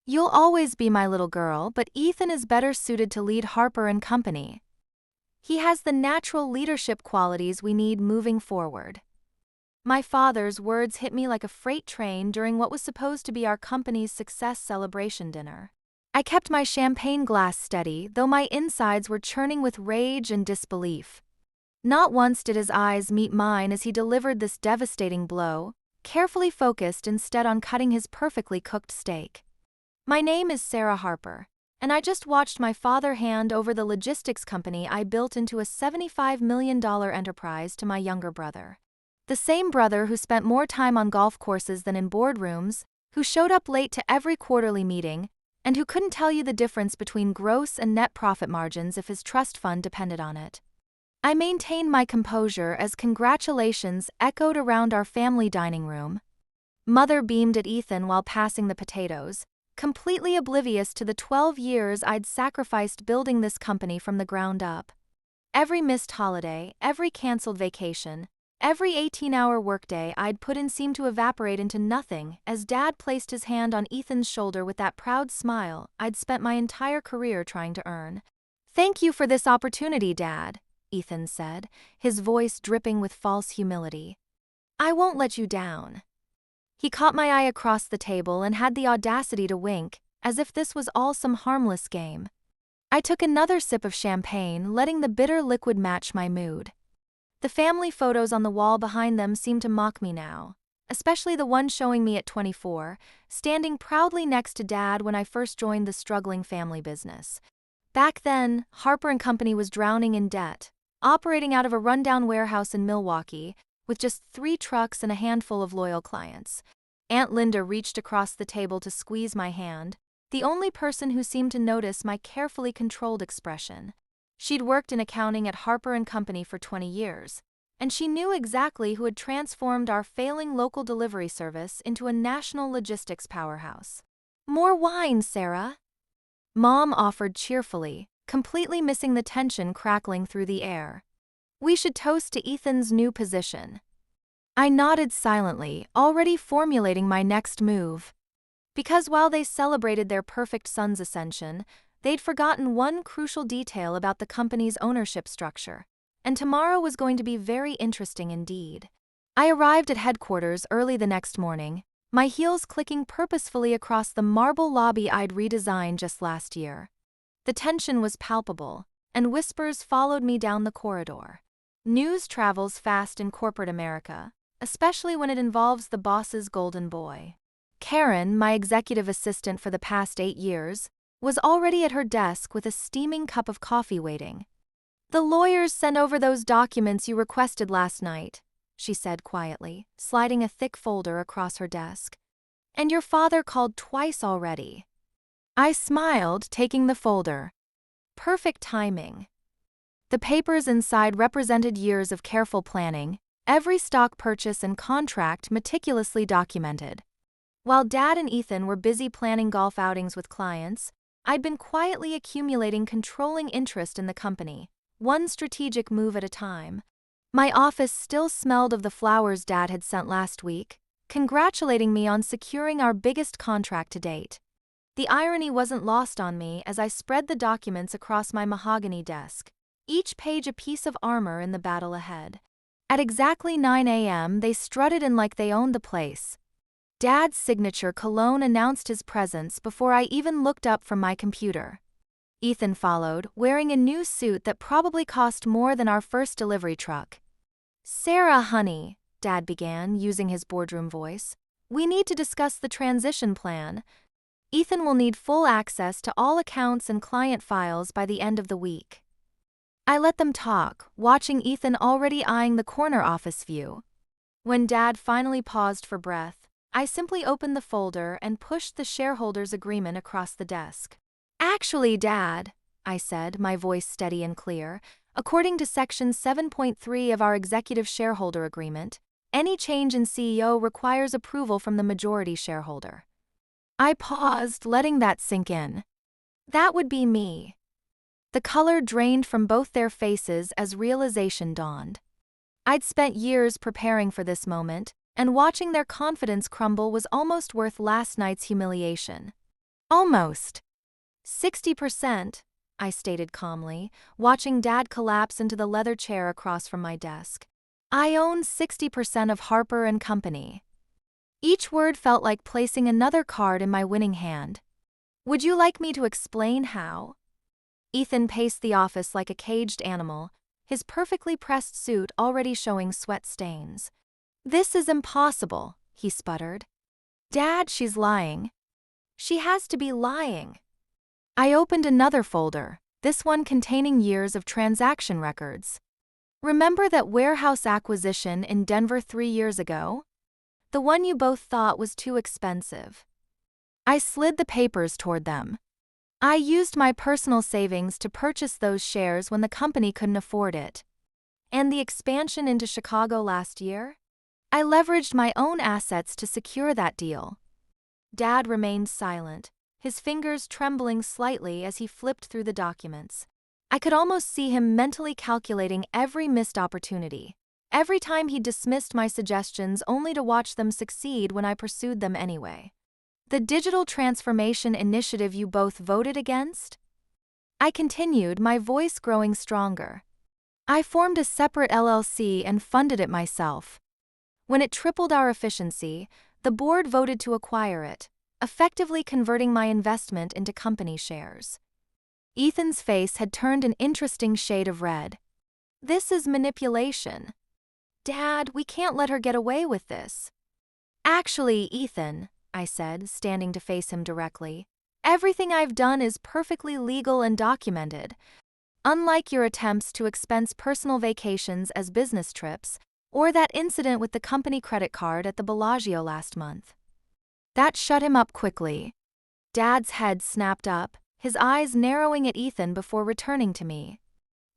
You'll always be my little girl, but Ethan is better suited to lead Harper and Company. He has the natural leadership qualities we need moving forward. My father's words hit me like a freight train during what was supposed to be our company's success celebration dinner. I kept my champagne glass steady, though my insides were churning with rage and disbelief. Not once did his eyes meet mine as he delivered this devastating blow, carefully focused instead on cutting his perfectly cooked steak. My name is Sarah Harper, and I just watched my father hand over the logistics company I built into a $75 million enterprise to my younger brother. The same brother who spent more time on golf courses than in boardrooms, who showed up late to every quarterly meeting, and who couldn't tell you the difference between gross and net profit margins if his trust fund depended on it. I maintained my composure as congratulations echoed around our family dining room. Mother beamed at Ethan while passing the potatoes, completely oblivious to the 12 years I'd sacrificed building this company from the ground up. Every missed holiday, every canceled vacation, every 18-hour workday I'd put in seemed to evaporate into nothing as Dad placed his hand on Ethan's shoulder with that proud smile I'd spent my entire career trying to earn. "Thank you for this opportunity, Dad," Ethan said, his voice dripping with false humility. "I won't let you down." He caught my eye across the table and had the audacity to wink, as if this was all some harmless game. I took another sip of champagne, letting the bitter liquid match my mood. The family photos on the wall behind them seemed to mock me now, especially the one showing me at 24, standing proudly next to Dad when I first joined the struggling family business. Back then, Harper & Company was drowning in debt, operating out of a rundown warehouse in Milwaukee, with just 3 trucks and a handful of loyal clients. Aunt Linda reached across the table to squeeze my hand, the only person who seemed to notice my carefully controlled expression. She'd worked in accounting at Harper & Company for 20 years, and she knew exactly who had transformed our failing local delivery service into a national logistics powerhouse. "More wine, Sarah," Mom offered cheerfully, completely missing the tension crackling through the air. "We should toast to Ethan's new position." I nodded silently, already formulating my next move. Because while they celebrated their perfect son's ascension, they'd forgotten one crucial detail about the company's ownership structure, and tomorrow was going to be very interesting indeed. I arrived at headquarters early the next morning, my heels clicking purposefully across the marble lobby I'd redesigned just last year. The tension was palpable, and whispers followed me down the corridor. News travels fast in corporate America, especially when it involves the boss's golden boy. Karen, my executive assistant for the past 8 years, was already at her desk with a steaming cup of coffee waiting. "The lawyers sent over those documents you requested last night," she said quietly, sliding a thick folder across her desk. "And your father called twice already." I smiled, taking the folder. Perfect timing. The papers inside represented years of careful planning, every stock purchase and contract meticulously documented. While Dad and Ethan were busy planning golf outings with clients, I'd been quietly accumulating controlling interest in the company, one strategic move at a time. My office still smelled of the flowers Dad had sent last week, congratulating me on securing our biggest contract to date. The irony wasn't lost on me as I spread the documents across my mahogany desk, each page a piece of armor in the battle ahead. At exactly 9 a.m., they strutted in like they owned the place. Dad's signature cologne announced his presence before I even looked up from my computer. Ethan followed, wearing a new suit that probably cost more than our first delivery truck. "Sarah, honey," Dad began, using his boardroom voice, "we need to discuss the transition plan. Ethan will need full access to all accounts and client files by the end of the week." I let them talk, watching Ethan already eyeing the corner office view. When Dad finally paused for breath, I simply opened the folder and pushed the shareholders' agreement across the desk. "Actually, Dad," I said, my voice steady and clear, "according to Section 7.3 of our Executive Shareholder Agreement, any change in CEO requires approval from the majority shareholder." I paused, letting that sink in. That would be me. The color drained from both their faces as realization dawned. I'd spent years preparing for this moment, and watching their confidence crumble was almost worth last night's humiliation. Almost. 60%, I stated calmly, watching Dad collapse into the leather chair across from my desk. I own 60% of Harper & Company. Each word felt like placing another card in my winning hand. Would you like me to explain how? Ethan paced the office like a caged animal, his perfectly pressed suit already showing sweat stains. This is impossible, he sputtered. Dad, she's lying. She has to be lying. I opened another folder, this one containing years of transaction records. Remember that warehouse acquisition in Denver 3 years ago? The one you both thought was too expensive. I slid the papers toward them. I used my personal savings to purchase those shares when the company couldn't afford it. And the expansion into Chicago last year? I leveraged my own assets to secure that deal. Dad remained silent, his fingers trembling slightly as he flipped through the documents. I could almost see him mentally calculating every missed opportunity. Every time he dismissed my suggestions only to watch them succeed when I pursued them anyway. The digital transformation initiative you both voted against? I continued, my voice growing stronger. I formed a separate LLC and funded it myself. When it tripled our efficiency, the board voted to acquire it, effectively converting my investment into company shares. Ethan's face had turned an interesting shade of red. This is manipulation. Dad, we can't let her get away with this. Actually, Ethan, I said, standing to face him directly, everything I've done is perfectly legal and documented. Unlike your attempts to expense personal vacations as business trips, or that incident with the company credit card at the Bellagio last month. That shut him up quickly. Dad's head snapped up, his eyes narrowing at Ethan before returning to me.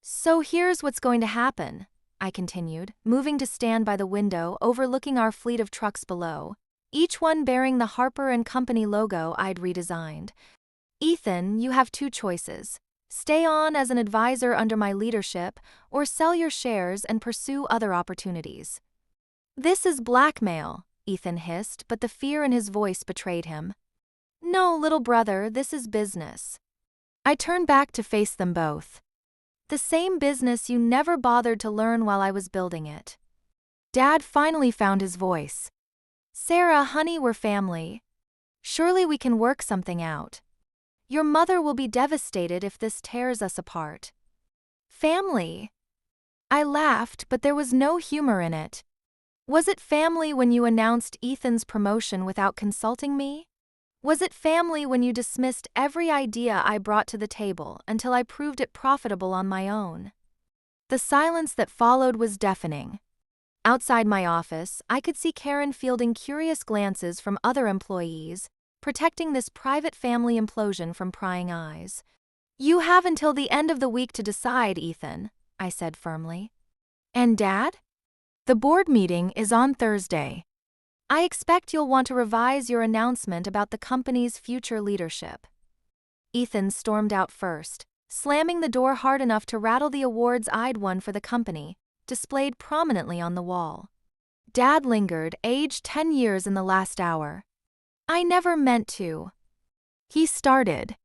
So here's what's going to happen, I continued, moving to stand by the window overlooking our fleet of trucks below, each one bearing the Harper & Company logo I'd redesigned. Ethan, you have 2 choices. Stay on as an advisor under my leadership, or sell your shares and pursue other opportunities. This is blackmail, Ethan hissed, but the fear in his voice betrayed him. No, little brother, this is business. I turned back to face them both. The same business you never bothered to learn while I was building it. Dad finally found his voice. Sarah, honey, we're family. Surely we can work something out. Your mother will be devastated if this tears us apart. Family? I laughed, but there was no humor in it. Was it family when you announced Ethan's promotion without consulting me? Was it family when you dismissed every idea I brought to the table until I proved it profitable on my own? The silence that followed was deafening. Outside my office, I could see Karen fielding curious glances from other employees, protecting this private family implosion from prying eyes. You have until the end of the week to decide, Ethan, I said firmly. And Dad? The board meeting is on Thursday. I expect you'll want to revise your announcement about the company's future leadership. Ethan stormed out first, slamming the door hard enough to rattle the awards I'd won for the company, displayed prominently on the wall. Dad lingered, aged 10 years in the last hour. I never meant to. He started.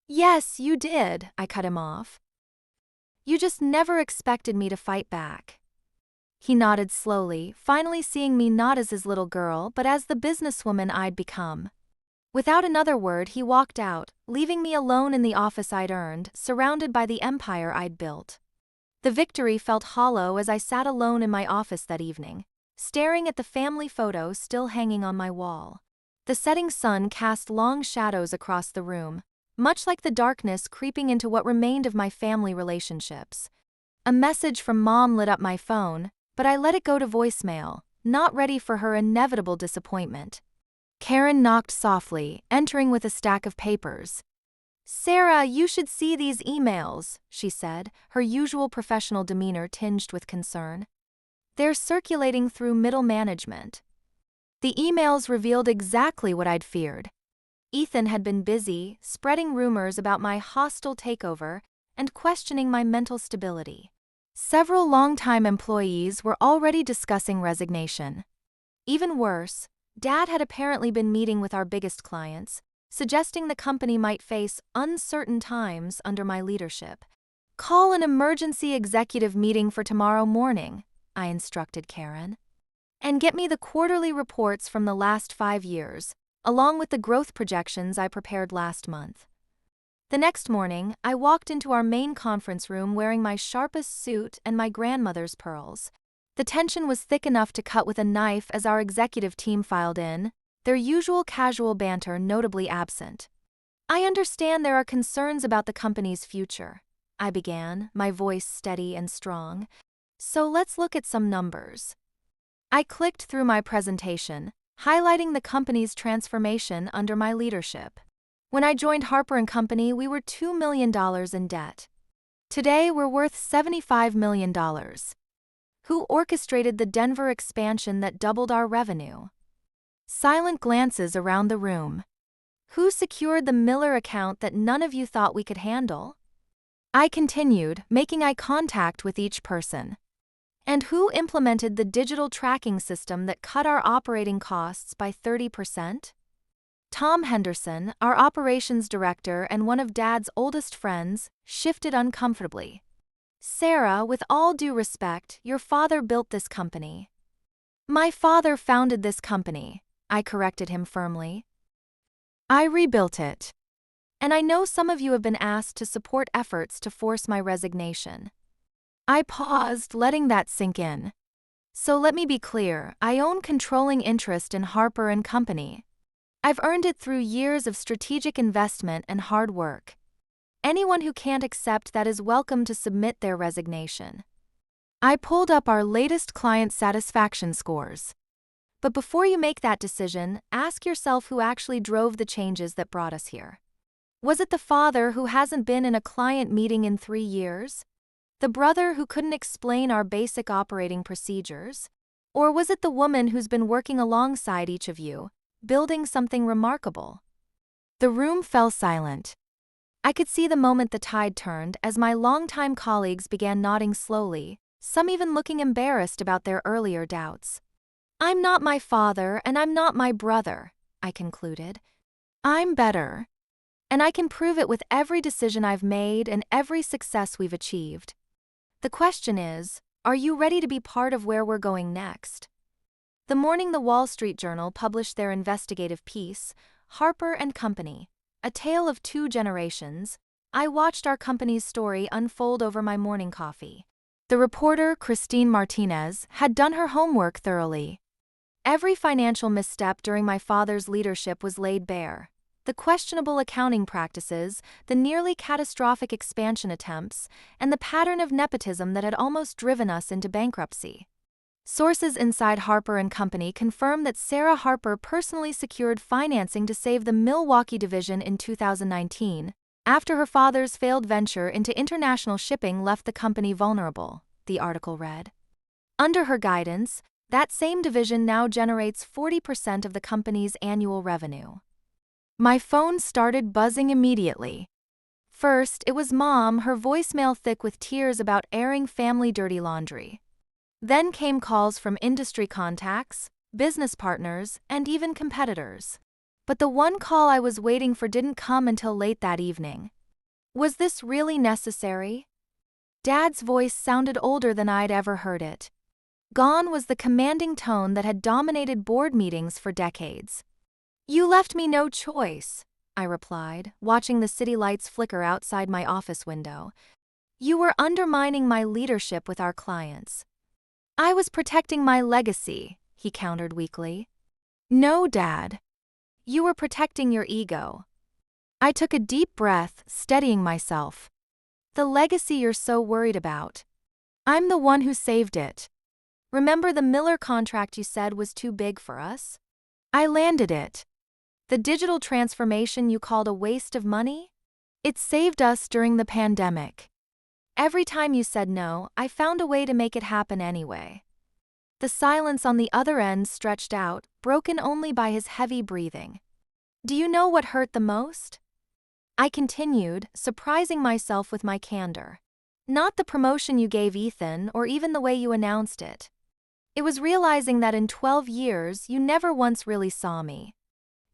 Yes, you did, I cut him off. You just never expected me to fight back. He nodded slowly, finally seeing me not as his little girl but as the businesswoman I'd become. Without another word, he walked out, leaving me alone in the office I'd earned, surrounded by the empire I'd built. The victory felt hollow as I sat alone in my office that evening, staring at the family photo still hanging on my wall. The setting sun cast long shadows across the room, much like the darkness creeping into what remained of my family relationships. A message from Mom lit up my phone, but I let it go to voicemail, not ready for her inevitable disappointment. Karen knocked softly, entering with a stack of papers. Sarah, you should see these emails, she said, her usual professional demeanor tinged with concern. They're circulating through middle management. The emails revealed exactly what I'd feared. Ethan had been busy, spreading rumors about my hostile takeover and questioning my mental stability. Several longtime employees were already discussing resignation. Even worse, Dad had apparently been meeting with our biggest clients, suggesting the company might face uncertain times under my leadership. Call an emergency executive meeting for tomorrow morning, I instructed Karen. And get me the quarterly reports from the last 5 years, along with the growth projections I prepared last month. The next morning, I walked into our main conference room wearing my sharpest suit and my grandmother's pearls. The tension was thick enough to cut with a knife as our executive team filed in, their usual casual banter notably absent. I understand there are concerns about the company's future, I began, my voice steady and strong. So let's look at some numbers. I clicked through my presentation, highlighting the company's transformation under my leadership. When I joined Harper & Company, we were $2 million in debt. Today, we're worth $75 million. Who orchestrated the Denver expansion that doubled our revenue? Silent glances around the room. Who secured the Miller account that none of you thought we could handle? I continued, making eye contact with each person. And who implemented the digital tracking system that cut our operating costs by 30%? Tom Henderson, our operations director and one of Dad's oldest friends, shifted uncomfortably. Sarah, with all due respect, your father built this company. My father founded this company, I corrected him firmly. I rebuilt it. And I know some of you have been asked to support efforts to force my resignation. I paused, letting that sink in. So let me be clear, I own controlling interest in Harper & Company. I've earned it through years of strategic investment and hard work. Anyone who can't accept that is welcome to submit their resignation. I pulled up our latest client satisfaction scores. But before you make that decision, ask yourself who actually drove the changes that brought us here. Was it the father who hasn't been in a client meeting in 3 years? The brother who couldn't explain our basic operating procedures? Or was it the woman who's been working alongside each of you, building something remarkable? The room fell silent. I could see the moment the tide turned as my longtime colleagues began nodding slowly, some even looking embarrassed about their earlier doubts. I'm not my father and I'm not my brother, I concluded. I'm better. And I can prove it with every decision I've made and every success we've achieved. The question is, are you ready to be part of where we're going next? The morning the Wall Street Journal published their investigative piece, Harper & Company, A Tale of Two Generations, I watched our company's story unfold over my morning coffee. The reporter, Christine Martinez, had done her homework thoroughly. Every financial misstep during my father's leadership was laid bare. The questionable accounting practices, the nearly catastrophic expansion attempts, and the pattern of nepotism that had almost driven us into bankruptcy. Sources inside Harper & Company confirm that Sarah Harper personally secured financing to save the Milwaukee division in 2019, after her father's failed venture into international shipping left the company vulnerable, the article read. Under her guidance, that same division now generates 40% of the company's annual revenue. My phone started buzzing immediately. First, it was Mom, her voicemail thick with tears about airing family dirty laundry. Then came calls from industry contacts, business partners, and even competitors. But the one call I was waiting for didn't come until late that evening. Was this really necessary? Dad's voice sounded older than I'd ever heard it. Gone was the commanding tone that had dominated board meetings for decades. You left me no choice, I replied, watching the city lights flicker outside my office window. You were undermining my leadership with our clients. I was protecting my legacy, he countered weakly. No, Dad. You were protecting your ego. I took a deep breath, steadying myself. The legacy you're so worried about. I'm the one who saved it. Remember the Miller contract you said was too big for us? I landed it. The digital transformation you called a waste of money? It saved us during the pandemic. Every time you said no, I found a way to make it happen anyway. The silence on the other end stretched out, broken only by his heavy breathing. Do you know what hurt the most? I continued, surprising myself with my candor. Not the promotion you gave Ethan or even the way you announced it. It was realizing that in 12 years you never once really saw me.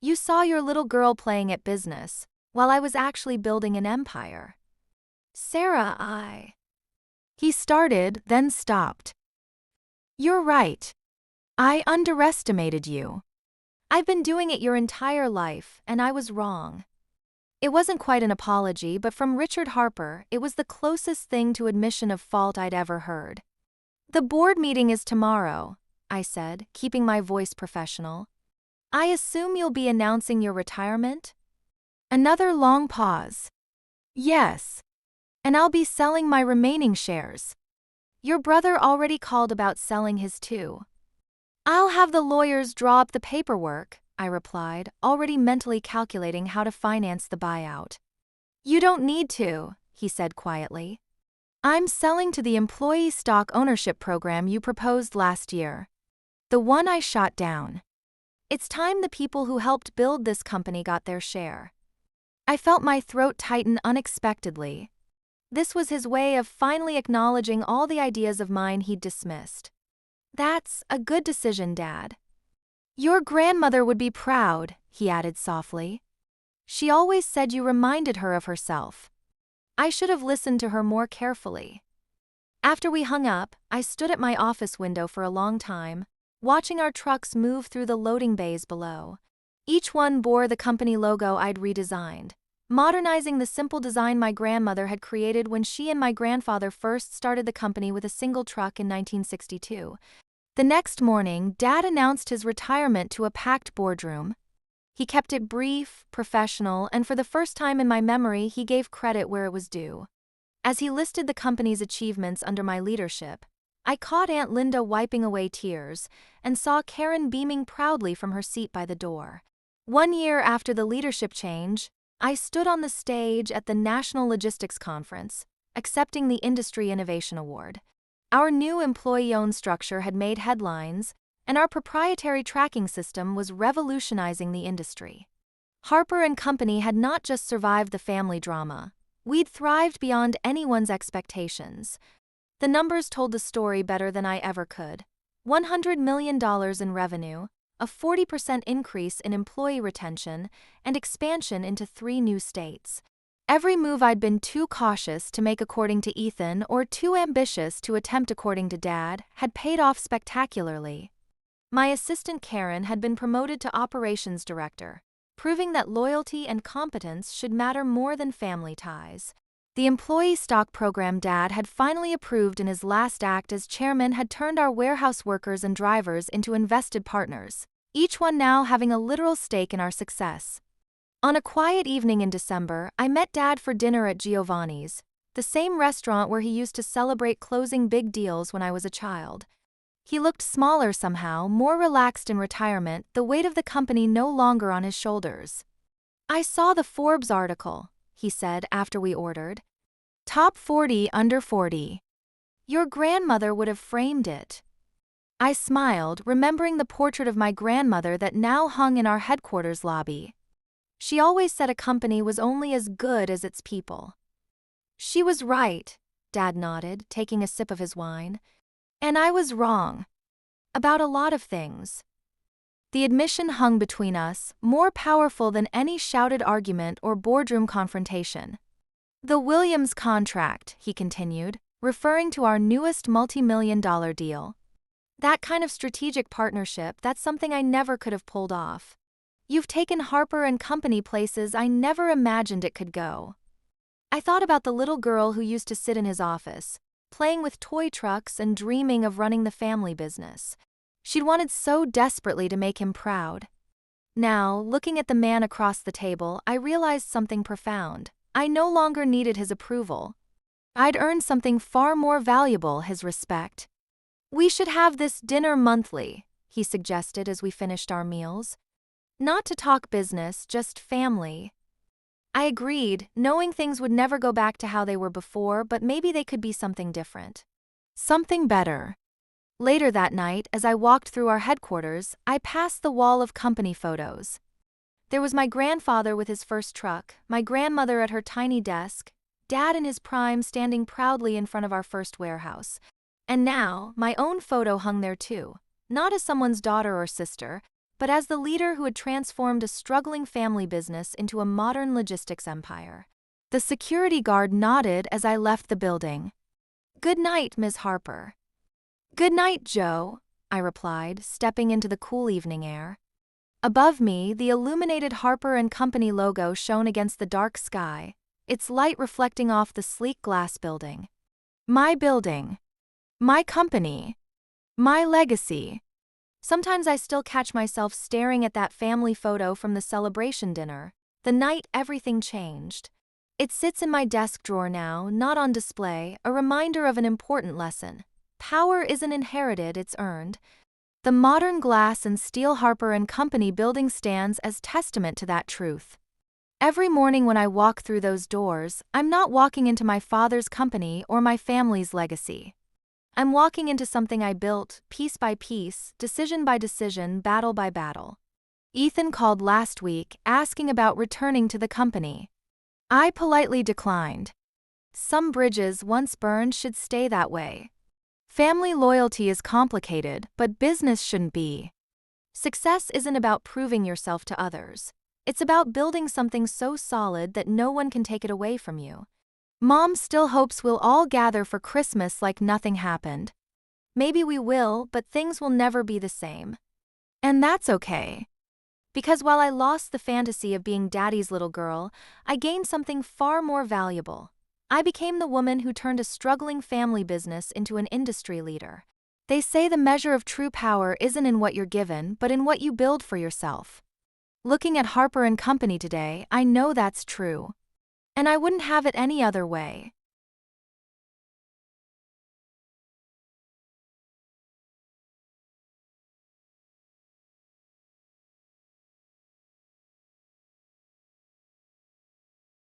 You saw your little girl playing at business, while I was actually building an empire. Sarah, He started, then stopped. You're right. I underestimated you. I've been doing it your entire life, and I was wrong. It wasn't quite an apology, but from Richard Harper, it was the closest thing to admission of fault I'd ever heard. The board meeting is tomorrow, I said, keeping my voice professional. I assume you'll be announcing your retirement? Another long pause. Yes. And I'll be selling my remaining shares. Your brother already called about selling his too. I'll have the lawyers draw up the paperwork, I replied, already mentally calculating how to finance the buyout. You don't need to, he said quietly. I'm selling to the employee stock ownership program you proposed last year. The one I shot down. It's time the people who helped build this company got their share. I felt my throat tighten unexpectedly. This was his way of finally acknowledging all the ideas of mine he'd dismissed. That's a good decision, Dad. Your grandmother would be proud, he added softly. She always said you reminded her of herself. I should have listened to her more carefully. After we hung up, I stood at my office window for a long time, watching our trucks move through the loading bays below. Each one bore the company logo I'd redesigned, modernizing the simple design my grandmother had created when she and my grandfather first started the company with a single truck in 1962. The next morning, Dad announced his retirement to a packed boardroom. He kept it brief, professional, and for the first time in my memory, he gave credit where it was due. As he listed the company's achievements under my leadership, I caught Aunt Linda wiping away tears and saw Karen beaming proudly from her seat by the door. 1 year after the leadership change, I stood on the stage at the National Logistics Conference, accepting the Industry Innovation Award. Our new employee-owned structure had made headlines, and our proprietary tracking system was revolutionizing the industry. Harper & Company had not just survived the family drama. We'd thrived beyond anyone's expectations. The numbers told the story better than I ever could. $100 million in revenue, a 40% increase in employee retention, and expansion into 3 new states. Every move I'd been too cautious to make according to Ethan or too ambitious to attempt according to Dad had paid off spectacularly. My assistant Karen had been promoted to operations director, proving that loyalty and competence should matter more than family ties. The employee stock program Dad had finally approved in his last act as chairman had turned our warehouse workers and drivers into invested partners, each one now having a literal stake in our success. On a quiet evening in December, I met Dad for dinner at Giovanni's, the same restaurant where he used to celebrate closing big deals when I was a child. He looked smaller somehow, more relaxed in retirement, the weight of the company no longer on his shoulders. I saw the Forbes article, he said after we ordered. Top 40 under 40. Your grandmother would have framed it. I smiled, remembering the portrait of my grandmother that now hung in our headquarters lobby. She always said a company was only as good as its people. She was right, Dad nodded, taking a sip of his wine. And I was wrong. About a lot of things. The admission hung between us, more powerful than any shouted argument or boardroom confrontation. The Williams contract, he continued, referring to our newest multi-million-dollar deal. That kind of strategic partnership, that's something I never could have pulled off. You've taken Harper & Company places I never imagined it could go. I thought about the little girl who used to sit in his office, playing with toy trucks and dreaming of running the family business. She'd wanted so desperately to make him proud. Now, looking at the man across the table, I realized something profound. I no longer needed his approval. I'd earned something far more valuable, his respect. We should have this dinner monthly, he suggested as we finished our meals. Not to talk business, just family. I agreed, knowing things would never go back to how they were before, but maybe they could be something different. Something better. Later that night, as I walked through our headquarters, I passed the wall of company photos. There was my grandfather with his first truck, my grandmother at her tiny desk, Dad in his prime standing proudly in front of our first warehouse. And now, my own photo hung there too, not as someone's daughter or sister, but as the leader who had transformed a struggling family business into a modern logistics empire. The security guard nodded as I left the building. "Good night, Ms. Harper." "Good night, Joe," I replied, stepping into the cool evening air. Above me, the illuminated Harper & Company logo shone against the dark sky, its light reflecting off the sleek glass building. My building. My company. My legacy. Sometimes I still catch myself staring at that family photo from the celebration dinner, the night everything changed. It sits in my desk drawer now, not on display, a reminder of an important lesson. Power isn't inherited, it's earned. The modern glass and steel Harper & Company building stands as testament to that truth. Every morning when I walk through those doors, I'm not walking into my father's company or my family's legacy. I'm walking into something I built, piece by piece, decision by decision, battle by battle. Ethan called last week, asking about returning to the company. I politely declined. Some bridges once burned should stay that way. Family loyalty is complicated, but business shouldn't be. Success isn't about proving yourself to others. It's about building something so solid that no one can take it away from you. Mom still hopes we'll all gather for Christmas like nothing happened. Maybe we will, but things will never be the same. And that's okay. Because while I lost the fantasy of being Daddy's little girl, I gained something far more valuable. I became the woman who turned a struggling family business into an industry leader. They say the measure of true power isn't in what you're given, but in what you build for yourself. Looking at Harper & Company today, I know that's true. And I wouldn't have it any other way.